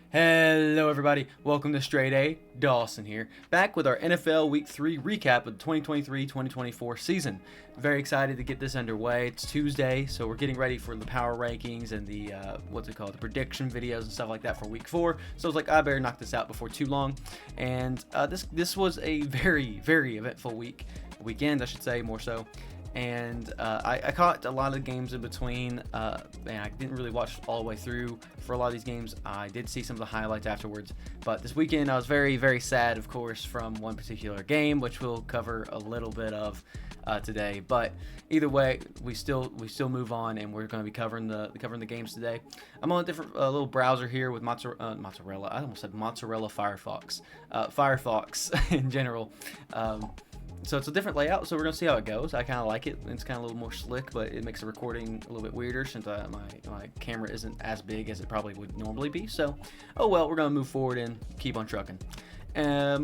Hello everybody, welcome to StraightA, Dawson here, back with our NFL Week 3 recap of the 2023-2024 season. Very excited to get this underway. It's Tuesday, so we're getting ready for the power rankings and the, the prediction videos and stuff like that for Week 4. So I was like, I better knock this out before too long. And this was a very, very eventful weekend, I should say, more so. And I caught a lot of games in between, and I didn't really watch all the way through for a lot of these games. I did see some of the highlights afterwards, but this weekend I was very, very sad, of course, from one particular game, which we'll cover a little bit of today. But either way, we still move on, and we're going to be covering the games today. I'm on a different little browser here with mozzarella. I almost said mozzarella Firefox. Firefox in general. So it's a different layout, so we're going to see how it goes. I kind of like it. It's kind of a little more slick, but it makes the recording a little bit weirder since my camera isn't as big as it probably would normally be. So, oh well, we're going to move forward and keep on trucking.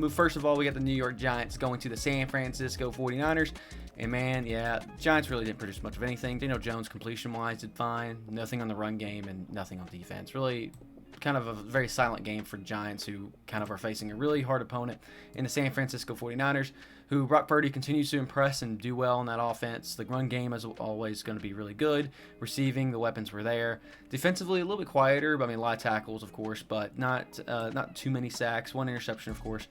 First of all, we got the New York Giants going to the San Francisco 49ers. And man, yeah, Giants really didn't produce much of anything. Daniel Jones completion-wise did fine. Nothing on the run game and nothing on defense. Really kind of a very silent game for Giants, who kind of are facing a really hard opponent in the San Francisco 49ers, who Brock Purdy continues to impress and do well in that offense. The run game is always going to be really good. Receiving, the weapons were there. Defensively, a little bit quieter, but I mean, a lot of tackles, of course, but not too many sacks. One interception, of course.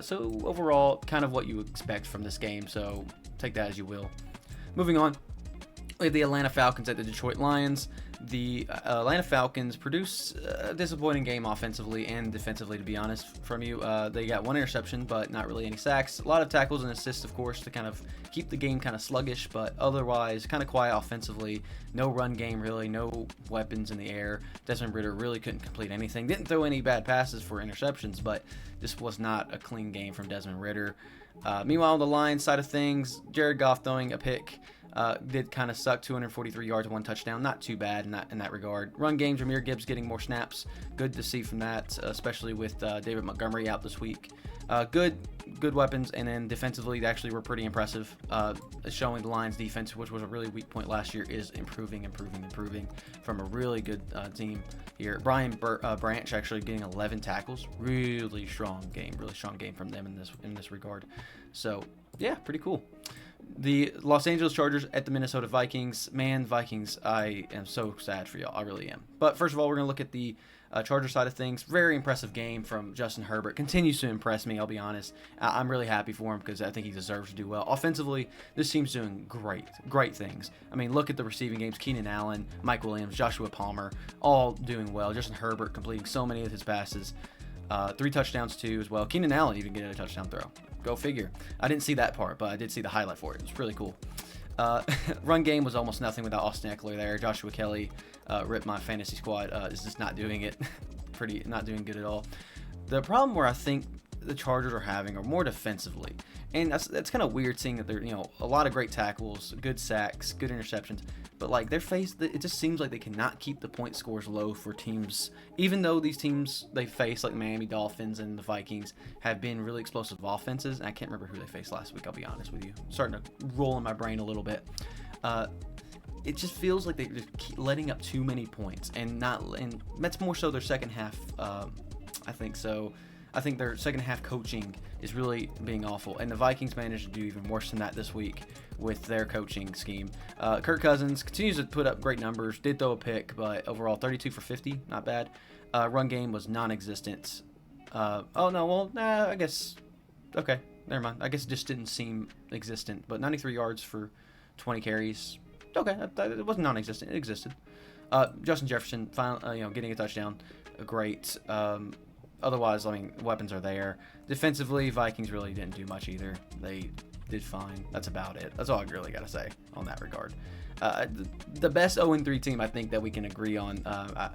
So overall, kind of what you expect from this game, so take that as you will. Moving on, we have the Atlanta Falcons at the Detroit Lions. The Atlanta Falcons produced a disappointing game offensively and defensively, to be honest, from you. They got one interception, but not really any sacks. A lot of tackles and assists, of course, to kind of keep the game kind of sluggish, but otherwise kind of quiet offensively. No run game, really. No weapons in the air. Desmond Ridder really couldn't complete anything. Didn't throw any bad passes for interceptions, but this was not a clean game from Desmond Ridder. Meanwhile, on the Lions side of things, Jared Goff throwing a pick. Did kind of suck, 243 yards, one touchdown. Not too bad in that regard. Run game, Jahmyr Gibbs getting more snaps. Good to see from that, especially with David Montgomery out this week. Good weapons, and then defensively, they actually were pretty impressive. Showing the Lions defense, which was a really weak point last year, is improving from a really good team here. Brian Branch actually getting 11 tackles. Really strong game from them in this regard. So yeah, pretty cool. The Los Angeles Chargers at the Minnesota Vikings. Man, Vikings, I am so sad for y'all. I really am. But first of all, we're going to look at the Charger side of things. Very impressive game from Justin Herbert. Continues to impress me, I'll be honest. I'm really happy for him because I think he deserves to do well. Offensively, this team's doing great things. I mean, look at the receiving games. Keenan Allen, Mike Williams, Joshua Palmer, all doing well. Justin Herbert completing so many of his passes. 3 touchdowns, too, as well. Keenan Allen even getting a touchdown throw. Go figure. I didn't see that part, but I did see the highlight for it. It was really cool. Run game was almost nothing without Austin Eckler there. Joshua Kelly ripped my fantasy squad. Is just not doing it. Not doing good at all. The problem where I think the Chargers are having are more defensively. And that's kind of weird seeing that they're, a lot of great tackles, good sacks, good interceptions. But like it just seems like they cannot keep the point scores low for teams, even though these teams they face, like Miami Dolphins and the Vikings, have been really explosive offenses. And I can't remember who they faced last week, I'll be honest with you. I'm starting to roll in my brain a little bit. It just feels like they just keep letting up too many points, and that's more so their second half. I think so. I think their second half coaching is really being awful, and the Vikings managed to do even worse than that this week with their coaching scheme. Kirk Cousins continues to put up great numbers, did throw a pick, but overall 32 for 50, not bad. Run game was non-existent. I guess, okay, never mind. I guess it just didn't seem existent, but 93 yards for 20 carries. Okay, it wasn't non-existent, it existed. Justin Jefferson, getting a touchdown, great. Otherwise, I mean, weapons are there. Defensively, Vikings really didn't do much either. They did fine. That's about it. That's all I really got to say on that regard. The best 0-3 team I think that we can agree on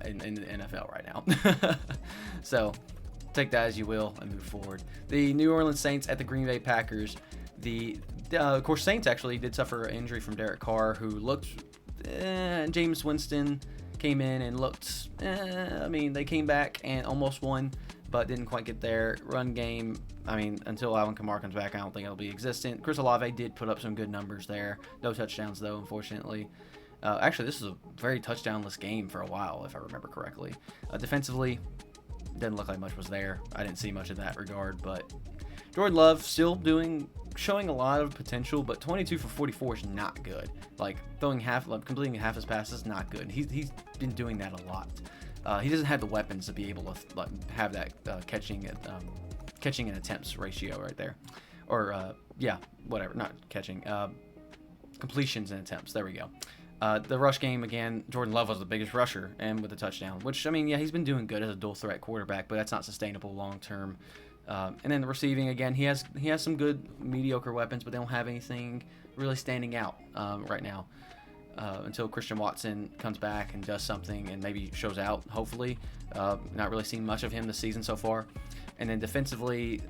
in the NFL right now. So take that as you will and move forward. The New Orleans Saints at the Green Bay Packers. Of course, Saints actually did suffer an injury from Derek Carr, who looked. Jameis Winston came in and looked. They came back and almost won, but didn't quite get there. Run game, until Alvin Kamara comes back, I don't think it'll be existent. Chris Olave did put up some good numbers there. No touchdowns, though, unfortunately. Actually, this is a very touchdownless game for a while, if I remember correctly. Defensively, Didn't look like much was there. I didn't see much in that regard, but Jordan Love still showing a lot of potential, but 22 for 44 is not good. Like completing half his passes, not good. He's been doing that a lot. He doesn't have the weapons to be able to have that catching and attempts ratio right there, or whatever, not catching, completions and attempts. There we go. The rush game, again, Jordan Love was the biggest rusher, and with a touchdown, which, I mean, yeah, he's been doing good as a dual threat quarterback, but that's not sustainable long term. And then the receiving, again, he has some good mediocre weapons, but they don't have anything really standing out right now until Christian Watson comes back and does something and maybe shows out, hopefully. Not really seen much of him this season so far. And then defensively,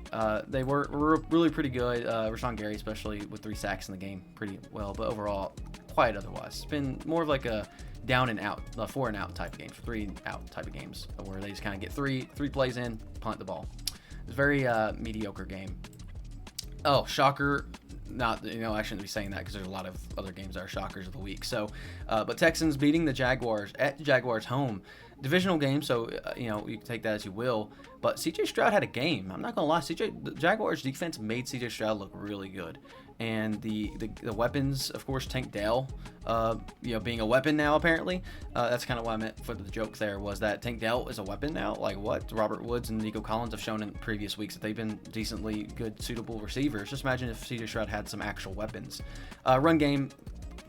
they were really pretty good. Rashawn Gary, especially with 3 sacks in the game, pretty well. But overall, quiet otherwise. It's been more of like a down and out, 4 and out type of games, 3 and out type of games, where they just kind of get three plays in, punt the ball. It's a very mediocre game. Oh, shocker. Not, I shouldn't be saying that because there's a lot of other games that are shockers of the week. So, but Texans beating the Jaguars at Jaguars home. Divisional game, so, you can take that as you will. But C.J. Stroud had a game. I'm not going to lie. The Jaguars defense made C.J. Stroud look really good. And the weapons, of course, Tank Dell, being a weapon now, apparently. That's kind of what I meant for the joke there, was that Tank Dell is a weapon now. Like, what? Robert Woods and Nico Collins have shown in previous weeks that they've been decently good, suitable receivers. Just imagine if C.J. Stroud had some actual weapons. Run game,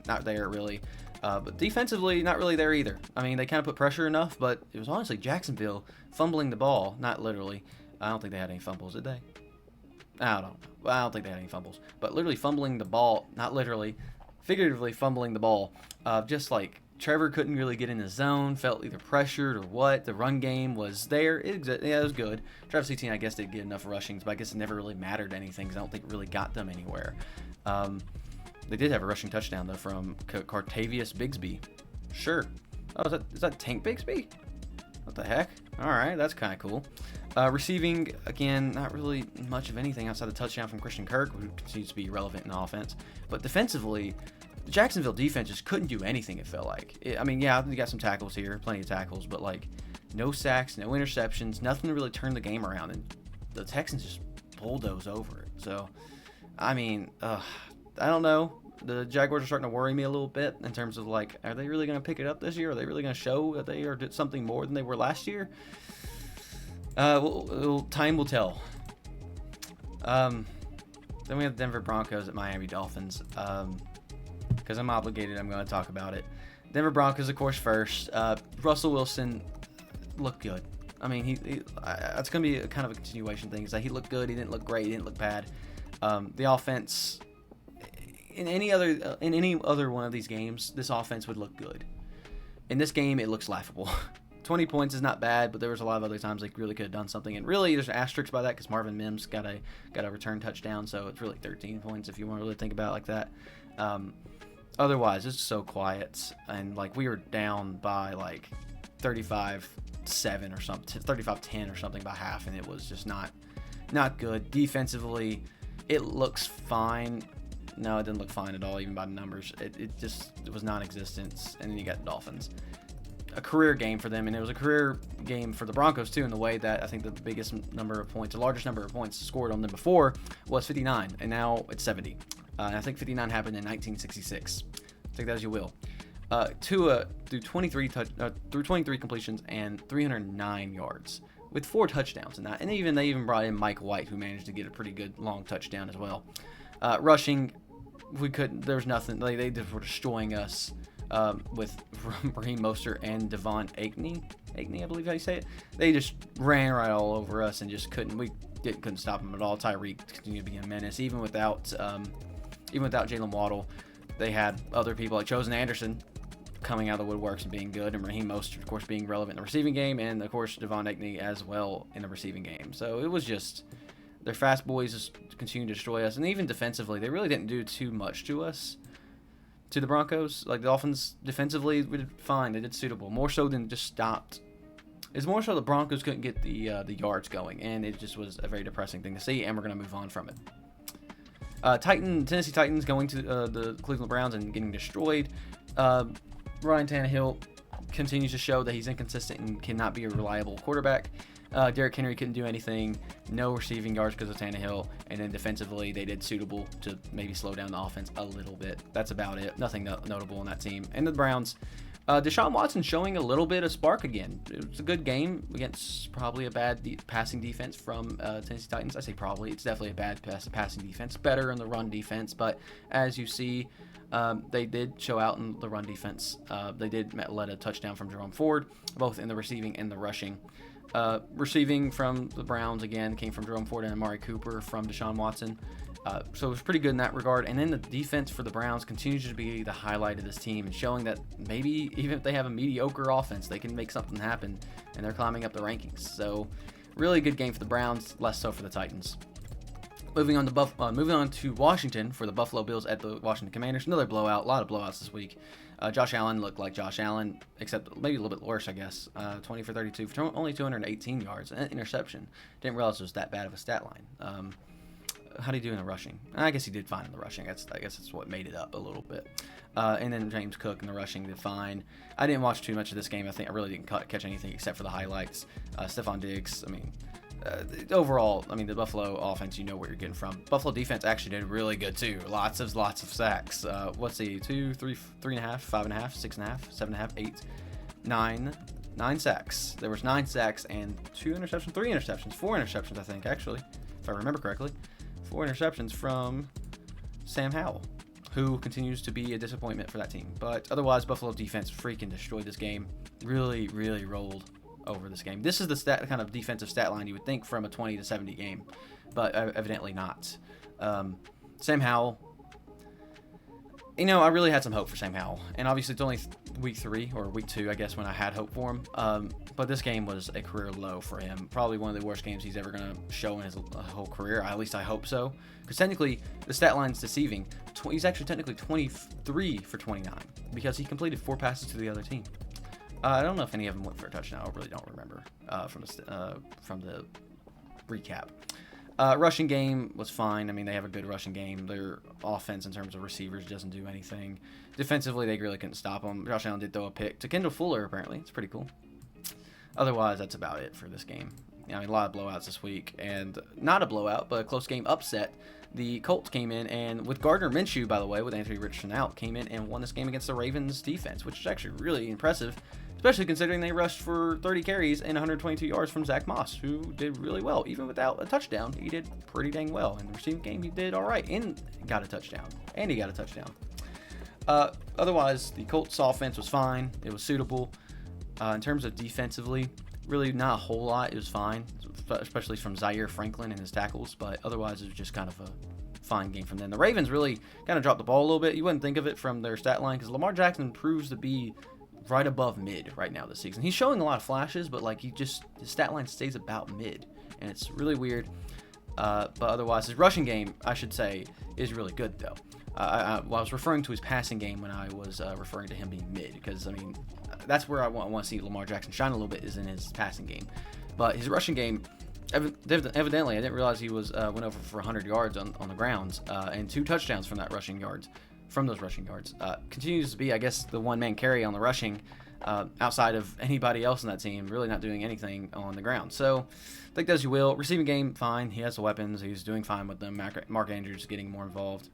not there, really. But defensively, not really there either. I mean, they kind of put pressure enough, but it was honestly Jacksonville fumbling the ball. Not literally. I don't think they had any fumbles, did they? I don't think they had any fumbles. But literally fumbling the ball, not literally, figuratively fumbling the ball. Just like Trevor couldn't really get in the zone, felt either pressured or what. The run game was there. It was good. Travis Etienne, I guess, did get enough rushings, but I guess it never really mattered anything because I don't think it really got them anywhere. They did have a rushing touchdown, though, from Cartavius Bigsby. Sure. Oh, is that Tank Bigsby? What the heck? All right, that's kind of cool. Receiving, again, not really much of anything outside the touchdown from Christian Kirk, who continues to be relevant in the offense. But defensively, the Jacksonville defense just couldn't do anything, it felt like. You got some tackles here, plenty of tackles, but, like, no sacks, no interceptions, nothing to really turn the game around. And the Texans just bulldoze over it. So, I mean, I don't know. The Jaguars are starting to worry me a little bit in terms of, like, are they really going to pick it up this year? Are they really going to show that they are something more than they were last year? Time will tell. Then we have the Denver Broncos at Miami Dolphins. Because I'm obligated, I'm going to talk about it. Denver Broncos, of course, first. Russell Wilson looked good. I mean, it's going to be a kind of a continuation thing. Is that he looked good, he didn't look great, he didn't look bad. The offense, in any other one of these games, this offense would look good. In this game, it looks laughable. 20 points is not bad, but there was a lot of other times they really could have done something. And really, there's an asterisk by that because Marvin Mims got a return touchdown, so it's really 13 points if you want to really think about it like that. Otherwise, it's so quiet, and like we were down by like 35-7 or something, 35-10 or something by half, and it was just not good. Defensively, it looks fine. No, it didn't look fine at all, even by the numbers. It was non-existent, and then you got the Dolphins. A career game for them, and it was a career game for the Broncos too, in the way that I think the biggest number of points, the largest number of points scored on them before was 59, and now it's 70. And I think 59 happened in 1966. Take that as you will. Tua threw 23 completions and 309 yards with 4 touchdowns in that, and they even brought in Mike White, who managed to get a pretty good long touchdown as well. Rushing, there was nothing. They just were destroying us. With Raheem Mostert and Devon Achane, I believe how you say it. They just ran right all over us and just couldn't stop them at all. Tyreek continued to be a menace, even without Jalen Waddle. They had other people like Chosen Anderson coming out of the woodworks and being good, and Raheem Mostert, of course, being relevant in the receiving game, and of course Devon Achane as well in the receiving game. So it was just their fast boys just continued to destroy us, and even defensively, they really didn't do too much to us. To the Broncos, like the Dolphins defensively, we did fine. They did suitable, more so than just stopped. It's more so the Broncos couldn't get the yards going, and it just was a very depressing thing to see. And we're gonna move on from it. Tennessee Titans going to the Cleveland Browns and getting destroyed. Ryan Tannehill continues to show that he's inconsistent and cannot be a reliable quarterback. Derrick Henry couldn't do anything, no receiving yards because of Tannehill, and then defensively they did suitable to maybe slow down the offense a little bit. That's about it. Nothing notable in that team. And the Browns, Deshaun Watson showing a little bit of spark again. It was a good game against probably a bad passing defense from Tennessee Titans. I say probably. It's definitely a bad passing defense. Better in the run defense, but as you see, they did show out in the run defense. They did let a touchdown from Jerome Ford, both in the receiving and the rushing. Receiving from the Browns, again, came from Jerome Ford and Amari Cooper from Deshaun Watson. So it was pretty good in that regard. And then the defense for the Browns continues to be the highlight of this team and showing that maybe even if they have a mediocre offense, they can make something happen, and they're climbing up the rankings. So really good game for the Browns, less so for the Titans. Moving on to Washington for the Buffalo Bills at the Washington Commanders. Another blowout, a lot of blowouts this week. Josh Allen looked like Josh Allen, except maybe a little bit worse, I guess. 20 for 32, for only 218 yards, and an interception. Didn't realize it was that bad of a stat line. How did he do in the rushing? I guess he did fine in the rushing. I guess that's what made it up a little bit. And then James Cook in the rushing did fine. I didn't watch too much of this game. I really didn't catch anything except for the highlights. Stephon Diggs, overall, the Buffalo offense, you know what you're getting from. Buffalo defense actually did really good too. Lots of sacks. Let's see, 2, 3, 3.5, 5.5, 6.5, 7.5, 8, 9 sacks. There was 9 sacks and 2 interceptions, 3 interceptions, 4 interceptions, I think, actually, if I remember correctly. 4 interceptions from Sam Howell, who continues to be a disappointment for that team. But otherwise, Buffalo defense freaking destroyed this game. Really, really rolled over this game. This is the kind of defensive stat line you would think from a 20-70 game, but evidently not. Sam Howell, I really had some hope for Sam Howell, and obviously it's only week 3 or week 2, I guess, when I had hope for him. But this game was a career low for him. Probably one of the worst games he's ever going to show in his whole career. At least I hope so, because technically the stat line's deceiving. He's actually technically 23 for 29 because he completed 4 passes to the other team. I don't know if any of them went for a touchdown. I really don't remember from the recap. Rushing game was fine. They have a good rushing game. Their offense in terms of receivers doesn't do anything. Defensively, they really couldn't stop them. Josh Allen did throw a pick to Kendall Fuller, apparently. It's pretty cool. Otherwise, that's about it for this game. A lot of blowouts this week. And not a blowout, but a close game upset. The Colts came in, and with Gardner Minshew, by the way, with Anthony Richardson out, came in and won this game against the Ravens defense, which is actually really impressive, especially considering they rushed for 30 carries and 122 yards from Zach Moss, who did really well. Even without a touchdown, he did pretty dang well. In the receiving game, he did all right and got a touchdown. Otherwise, the Colts offense was fine. It was suitable. In terms of defensively, really not a whole lot. It was fine, especially from Zaire Franklin and his tackles, but otherwise it was just kind of a fine game from them. The Ravens really kind of dropped the ball a little bit. You wouldn't think of it from their stat line because Lamar Jackson proves to be right above mid right now this season. He's showing a lot of flashes, but his stat line stays about mid, and it's really weird. But otherwise, his rushing game, I should say, is really good though. I was referring to his passing game when I was referring to him being mid, because that's where I want to see Lamar Jackson shine a little bit, is in his passing game. But his rushing game, evidently, I didn't realize he went over for 100 yards on the grounds and 2 touchdowns from those rushing yards. Continues to be, I guess, the one-man carry on the rushing outside of anybody else in that team, really not doing anything on the ground. So, think as you will. Receiving game, fine. He has the weapons. He's doing fine with them. Mark Andrews getting more involved.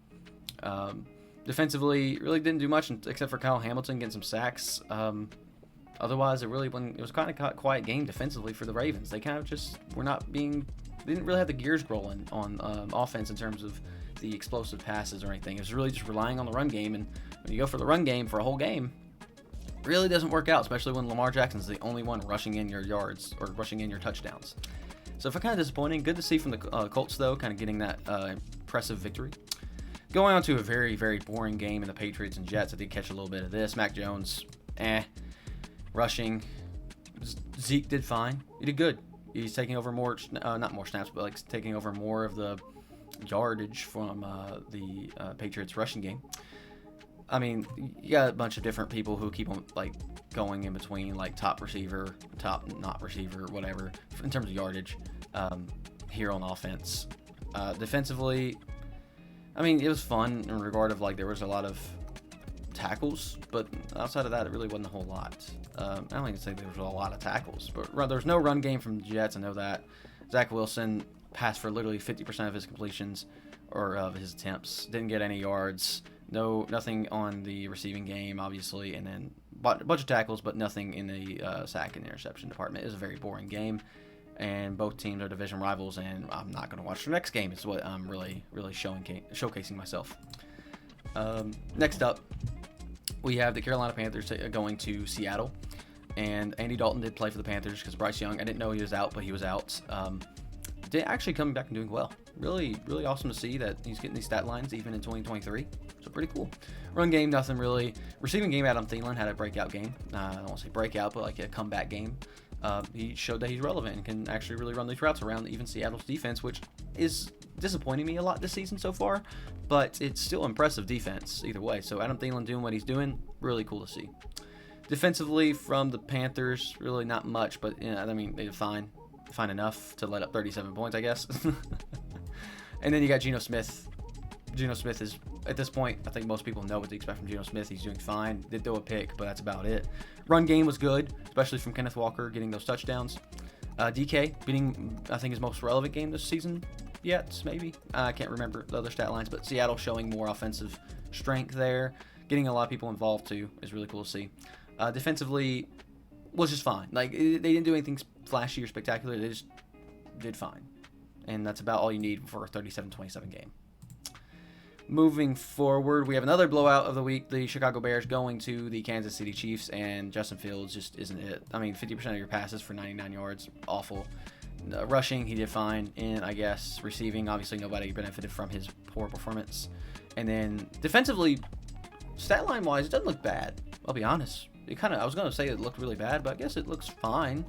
Defensively, really didn't do much except for Kyle Hamilton getting some sacks. Otherwise, it was kind of a quiet game defensively for the Ravens. They kind of just didn't really have the gears rolling on offense in terms of the explosive passes or anything. It was really just relying on the run game, and when you go for the run game for a whole game, it really doesn't work out, especially when Lamar Jackson's the only one rushing in your yards or rushing in your touchdowns. So, kind of disappointing. Good to see from the Colts, though, kind of getting that impressive victory. Going on to a very, very boring game in the Patriots and Jets. I did catch a little bit of this. Mac Jones, rushing. Zeke did fine. He did good. He's taking over not more snaps, but taking over more of the yardage from the Patriots rushing game. You got a bunch of different people who keep on going in between top receiver, top not receiver, whatever, in terms of yardage here on offense. Defensively, it was fun in regard of there was a lot of tackles, but outside of that, it really wasn't a whole lot. I don't even say there was a lot of tackles, but there's no run game from the Jets. I know that. Zach Wilson passed for literally 50% of his completions or of his attempts. Didn't get any yards. Nothing on the receiving game, obviously, and then a bunch of tackles, but nothing in the sack and interception department. It was a very boring game, and both teams are division rivals, and I'm not going to watch the next game. Is what I'm really showcasing myself. Next up, we have the Carolina Panthers going to Seattle, and Andy Dalton did play for the Panthers because Bryce Young, I didn't know he was out, but he was out. Did actually coming back and doing well. Really awesome to see that he's getting these stat lines even in 2023. So pretty cool. Run game, nothing really. Receiving game, Adam Thielen had a breakout game. I don't want to say breakout, but like a comeback game. He showed that he's relevant and can actually really run these routes around even Seattle's defense, which is disappointing me a lot this season so far, but it's still impressive defense either way. So Adam Thielen doing what he's doing, really cool to see. Defensively from the Panthers, really not much, but I mean, they did fine enough to let up 37 points, I guess. And then you got Geno Smith. Geno Smith is, at this point, I think most people know what to expect from Geno Smith. He's doing fine. Did throw a pick, but that's about it. Run game was good, especially from Kenneth Walker getting those touchdowns. DK beating, I think, his most relevant game this season yet, maybe. I can't remember the other stat lines, but Seattle showing more offensive strength there. Getting a lot of people involved, too, is really cool to see. Defensively was just fine. Like, they didn't do anything flashy or spectacular. They just did fine. And that's about all you need for a 37-27 game. Moving forward, we have another blowout of the week. The Chicago Bears going to the Kansas City Chiefs, and Justin Fields just isn't it. I mean, 50% of your passes for 99 yards, awful. Rushing, he did fine. And I guess receiving, obviously nobody benefited from his poor performance. And then defensively, stat line wise, it doesn't look bad. I'll be honest. I was going to say it looked really bad, but I guess it looks fine.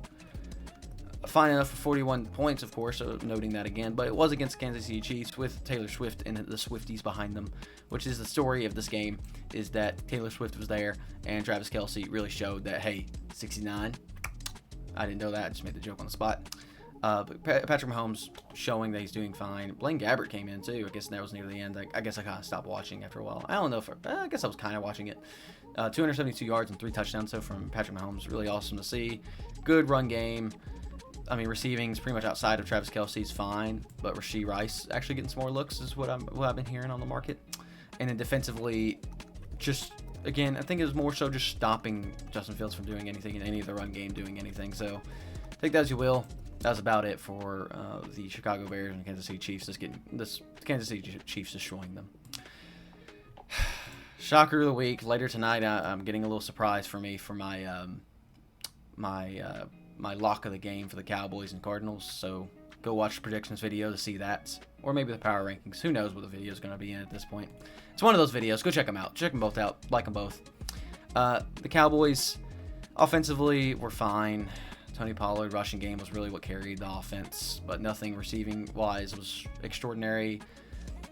Fine enough for 41 points, of course, so noting that again. But it was against Kansas City Chiefs with Taylor Swift and the Swifties behind them, which is the story of this game, is that Taylor Swift was there and Travis Kelce really showed that, hey, 69. I didn't know that. I just made the joke on the spot. But Patrick Mahomes showing that he's doing fine. Blaine Gabbert came in, too. I guess that was near the end. I guess I kind of stopped watching after a while. I don't know if I guess I was kind of watching it. 272 yards and 3 touchdowns, so from Patrick Mahomes. Really awesome to see. Good run game. I mean, receiving's pretty much outside of Travis Kelce's fine, but Rashee Rice actually getting some more looks is what I've been hearing on the market. And then defensively, just, again, I think it was more so just stopping Justin Fields from doing anything in any of the run game, doing anything. So take that as you will. That's about it for the Chicago Bears and Kansas City Chiefs. Kansas City Chiefs destroying them. Shocker of the week. Later tonight, I'm getting a little surprise for me for my my lock of the game for the Cowboys and Cardinals. So go watch the predictions video to see that, or maybe the power rankings. Who knows what the video is going to be in at this point. It's one of those videos. Go check them out. Check them both out. Like them both. The Cowboys offensively were fine. Tony Pollard rushing game was really what carried the offense, but nothing receiving wise was extraordinary.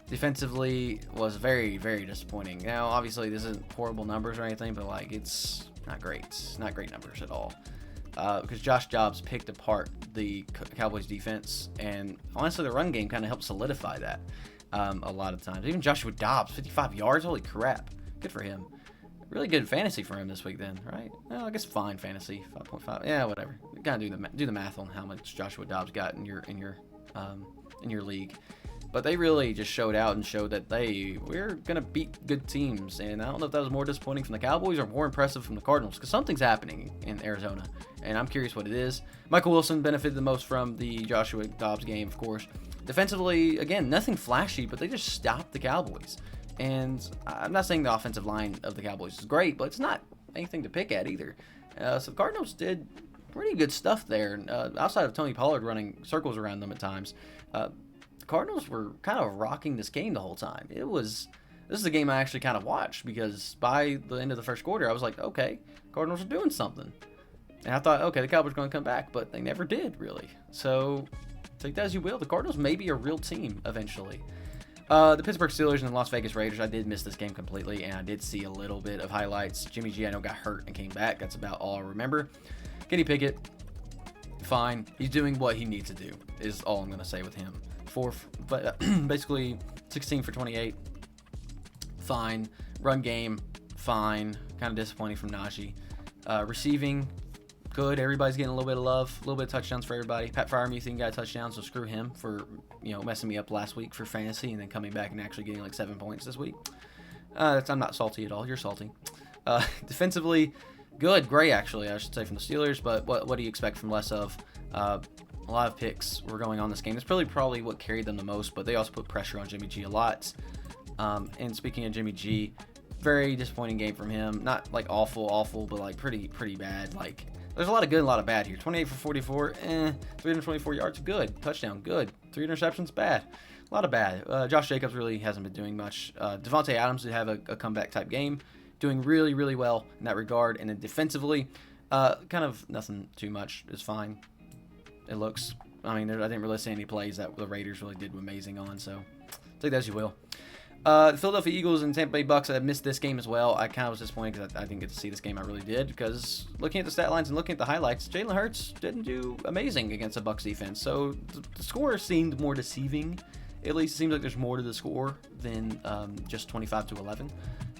Defensively was very, very disappointing. Now, obviously, this isn't horrible numbers or anything, but like it's not great. It's not great numbers at all. Because Josh Dobbs picked apart the Cowboys defense, and honestly, the run game kind of helped solidify that a lot of times. Even Joshua Dobbs, 55 yards, holy crap, good for him. Really good fantasy for him this week, then, right? Well, I guess fine fantasy, 5.5. Yeah, whatever. You gotta do the math on how much Joshua Dobbs got in your league. But they really just showed out and showed that we're going to beat good teams. And I don't know if that was more disappointing from the Cowboys or more impressive from the Cardinals, because something's happening in Arizona, and I'm curious what it is. Michael Wilson benefited the most from the Joshua Dobbs game, of course. Defensively, again, nothing flashy, but they just stopped the Cowboys. And I'm not saying the offensive line of the Cowboys is great, but it's not anything to pick at either. So the Cardinals did pretty good stuff there. Outside of Tony Pollard running circles around them at times, the Cardinals were kind of rocking this game the whole time. This is a game I actually kind of watched, because by the end of the first quarter, I was like, okay, Cardinals are doing something. And I thought, okay, the Cowboys are going to come back, but they never did, really. So take that as you will. The Cardinals may be a real team eventually. The Pittsburgh Steelers and the Las Vegas Raiders, I did miss this game completely, and I did see a little bit of highlights. Jimmy G, I know, got hurt and came back. That's about all I remember. Kenny Pickett, fine. He's doing what he needs to do, is all I'm going to say with him. Basically 16 for 28, fine. Run game, fine. Kind of disappointing from Najee. Receiving, good. Everybody's getting a little bit of love, a little bit of touchdowns for everybody. Pat Freiermuth got a touchdown, so screw him for messing me up last week for fantasy and then coming back and actually getting like 7 points this week. I'm not salty at all. You're salty. Defensively, good, great actually, I should say, from the Steelers. But what do you expect from less of? A lot of picks were going on this game. It's probably what carried them the most. But they also put pressure on Jimmy G a lot. And speaking of Jimmy G, very disappointing game from him. Not like awful, but like pretty bad. Like there's a lot of good and a lot of bad here. 28 for 44, 324 yards, good. Touchdown, good. 3 interceptions, bad. A lot of bad. Josh Jacobs really hasn't been doing much. Devontae Adams did have a comeback type game, doing really well in that regard. And then defensively, kind of nothing too much. It's fine. It looks. I mean, I didn't really see any plays that the Raiders really did amazing on. So take that as you will. The Philadelphia Eagles and Tampa Bay Bucks, I missed this game as well. I kind of was disappointed because I didn't get to see this game. I really did, because looking at the stat lines and looking at the highlights, Jalen Hurts didn't do amazing against the Bucks defense. So the score seemed more deceiving. At least it seems like there's more to the score than just 25-11.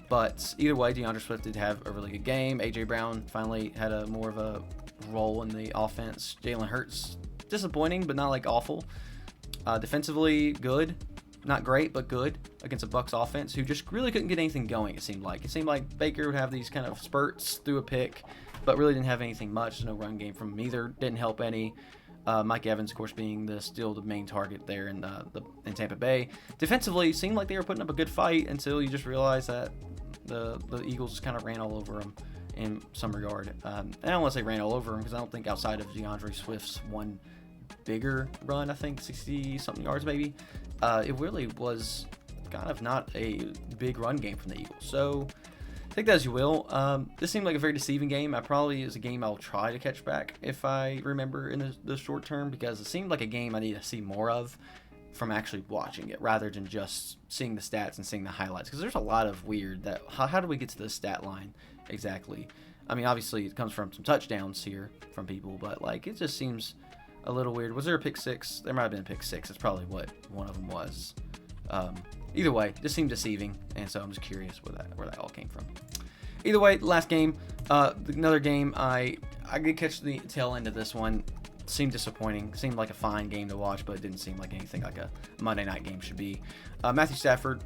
But either way, DeAndre Swift did have a really good game. A.J. Brown finally had more of a role in the offense. Jalen Hurts, disappointing, but not like awful. Defensively, good. Not great, but good against a Bucks offense who just really couldn't get anything going, it seemed like. It seemed like Baker would have these kind of spurts through a pick, but really didn't have anything much. No run game from him either. Didn't help any. Mike Evans, of course, being still the main target there in Tampa Bay. Defensively, seemed like they were putting up a good fight until you just realize that the Eagles just kind of ran all over them in some regard. I don't want to say ran all over them, because I don't think outside of DeAndre Swift's one bigger run, I think 60-something yards maybe, it really was kind of not a big run game from the Eagles. So take that as you will. This seemed like a very deceiving game. Probably is a game I'll try to catch back if I remember in the short term, because it seemed like a game I need to see more of from actually watching it rather than just seeing the stats and seeing the highlights, because there's a lot of weird that how do we get to the stat line exactly? I mean, obviously it comes from some touchdowns here from people, but like it just seems a little weird. Was there a pick six? There might have been a pick six. That's probably what one of them was. Either way, just seemed deceiving, and so I'm just curious where that all came from. Either way, last game, another game. I did catch the tail end of this one. Seemed disappointing. Seemed like a fine game to watch, but it didn't seem like anything like a Monday night game should be. Matthew Stafford,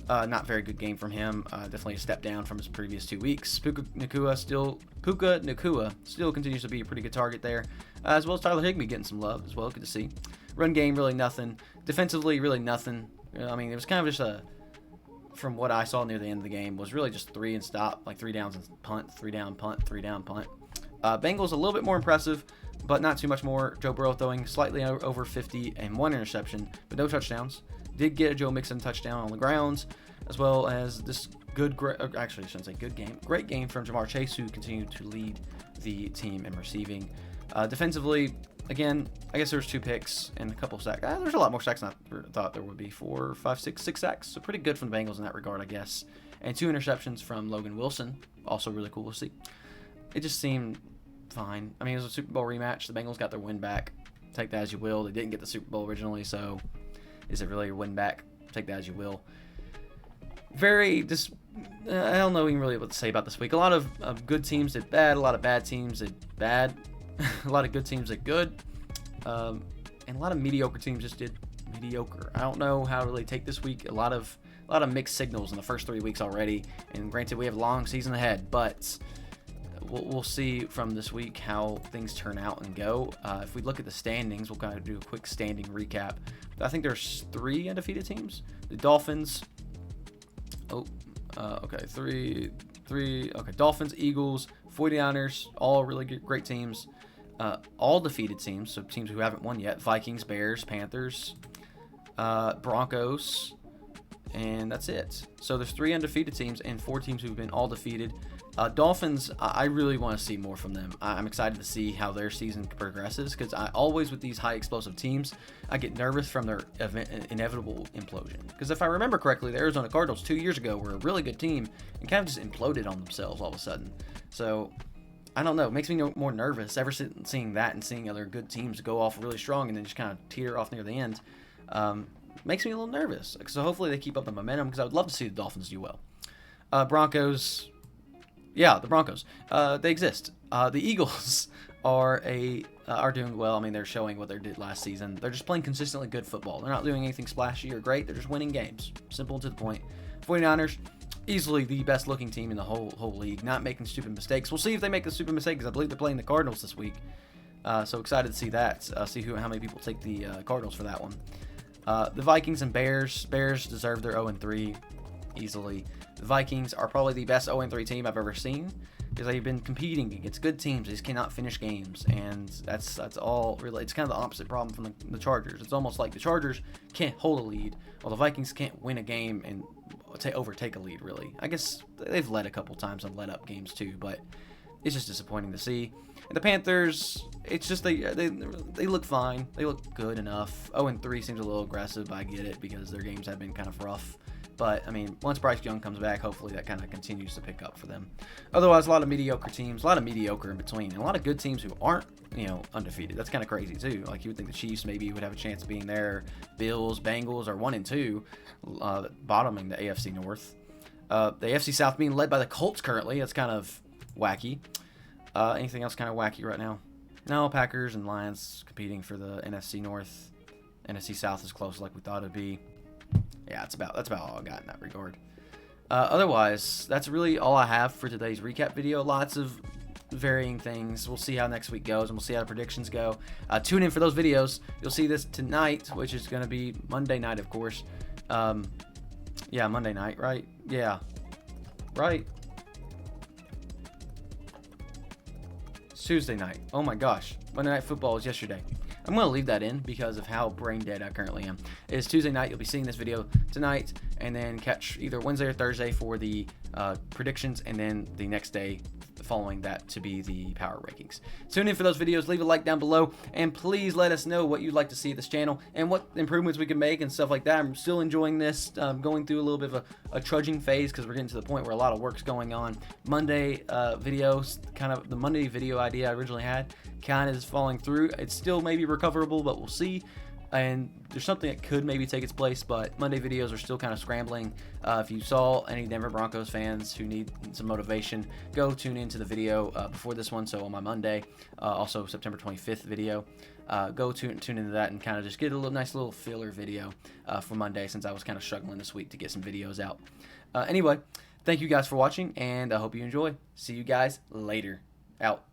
not very good game from him. Definitely a step down from his previous 2 weeks. Puka Nacua still continues to be a pretty good target there, as well as Tyler Higbee getting some love as well. Good to see. Run game, really nothing. Defensively, really nothing. I mean, it was kind of just from what I saw near the end of the game, was really just 3 and stop, like 3 downs and punt, 3 down, punt, 3 down, punt. Bengals a little bit more impressive, but not too much more. Joe Burrow throwing slightly over 50 and 1 interception, but no touchdowns. Did get a Joe Mixon touchdown on the grounds, as well as this actually I shouldn't say good game, great game from Jamar Chase, who continued to lead the team in receiving. Defensively, again, I guess there was 2 picks and a couple sacks. There's a lot more sacks than I thought there would be. 4, 5, 6 sacks. So pretty good from the Bengals in that regard, I guess. And 2 interceptions from Logan Wilson. Also really cool to see. It just seemed fine. I mean, it was a Super Bowl rematch. The Bengals got their win back. Take that as you will. They didn't get the Super Bowl originally, so is it really your win back? Take that as you will. I don't know even really what to say about this week. A lot of good teams did bad. A lot of bad teams did bad. A lot of good teams did good. And a lot of mediocre teams just did mediocre. I don't know how to really take this week. A lot of mixed signals in the first 3 weeks already. And granted, we have a long season ahead, but we'll see from this week how things turn out and go. If we look at the standings, we'll kind of do a quick standing recap. I think there's 3 undefeated teams. The Dolphins. Okay, 3. Okay, Dolphins, Eagles, 49ers, all really great teams. All defeated teams, so teams who haven't won yet. Vikings, Bears, Panthers, Broncos, and that's it. So there's 3 undefeated teams and 4 teams who've been all defeated. Dolphins, I really want to see more from them. I'm excited to see how their season progresses, because I always, with these high explosive teams, I get nervous from their inevitable implosion. Because if I remember correctly, the Arizona Cardinals 2 years ago were a really good team and kind of just imploded on themselves all of a sudden. So I don't know. It makes me more nervous ever seeing that and seeing other good teams go off really strong and then just kind of teeter off near the end. Makes me a little nervous. So hopefully they keep up the momentum, because I would love to see the Dolphins do well. Broncos, Yeah, the Broncos. They exist. The Eagles are doing well. I mean, they're showing what they did last season. They're just playing consistently good football. They're not doing anything splashy or great. They're just winning games. Simple and to the point. 49ers, easily the best looking team in the whole league. Not making stupid mistakes. We'll see if they make a stupid mistake, because I believe they're playing the Cardinals this week. So excited to see that. See how many people take the Cardinals for that one. The Vikings and Bears. Bears deserve their 0-3 easily. The Vikings are probably the best 0-3 team I've ever seen, because they've been competing against good teams. They just cannot finish games, and that's all really. It's kind of the opposite problem from the Chargers. It's almost like the Chargers can't hold a lead, while the Vikings can't win a game and overtake a lead, really. I guess they've led a couple times and let up games too, but it's just disappointing to see. And the Panthers, it's just they look fine. They look good enough. 0-3 seems a little aggressive, but I get it, because their games have been kind of rough. But, I mean, once Bryce Young comes back, hopefully that kind of continues to pick up for them. Otherwise, a lot of mediocre teams, a lot of mediocre in between, and a lot of good teams who aren't, undefeated. That's kind of crazy, too. Like, you would think the Chiefs maybe would have a chance of being there. Bills, Bengals are 1-2, bottoming the AFC North. The AFC South being led by the Colts currently. That's kind of wacky. Anything else kind of wacky right now? No, Packers and Lions competing for the NFC North. NFC South is close like we thought it'd be. Yeah, that's about all I got in that regard. Otherwise, that's really all I have for today's recap video. Lots of varying things. We'll see how next week goes, and we'll see how the predictions go. Tune in for those videos. You'll see this tonight, which is going to be Monday night, of course. Yeah, Monday night, right? Yeah. Right? It's Tuesday night. Oh my gosh. Monday Night Football was yesterday. I'm going to leave that in because of how brain dead I currently am. It's Tuesday night. You'll be seeing this video tonight, and then catch either Wednesday or Thursday for the predictions, and then the next day following that to be the power rankings. Tune in for those videos. Leave a like down below, and please let us know what you'd like to see at this channel and what improvements we can make and stuff like that. I'm still enjoying this. Going through a little bit of a trudging phase, because we're getting to the point where a lot of work's going on. Monday videos, kind of the Monday video idea I originally had, kind of is falling through. It's still maybe recoverable, but we'll see. And there's something that could maybe take its place, but Monday videos are still kind of scrambling. If you saw any Denver Broncos fans who need some motivation, go tune into the video before this one. So on my Monday, also September 25th video, go tune into that and kind of just get a nice little filler video for Monday, since I was kind of struggling this week to get some videos out. Anyway, thank you guys for watching, and I hope you enjoy. See you guys later. Out.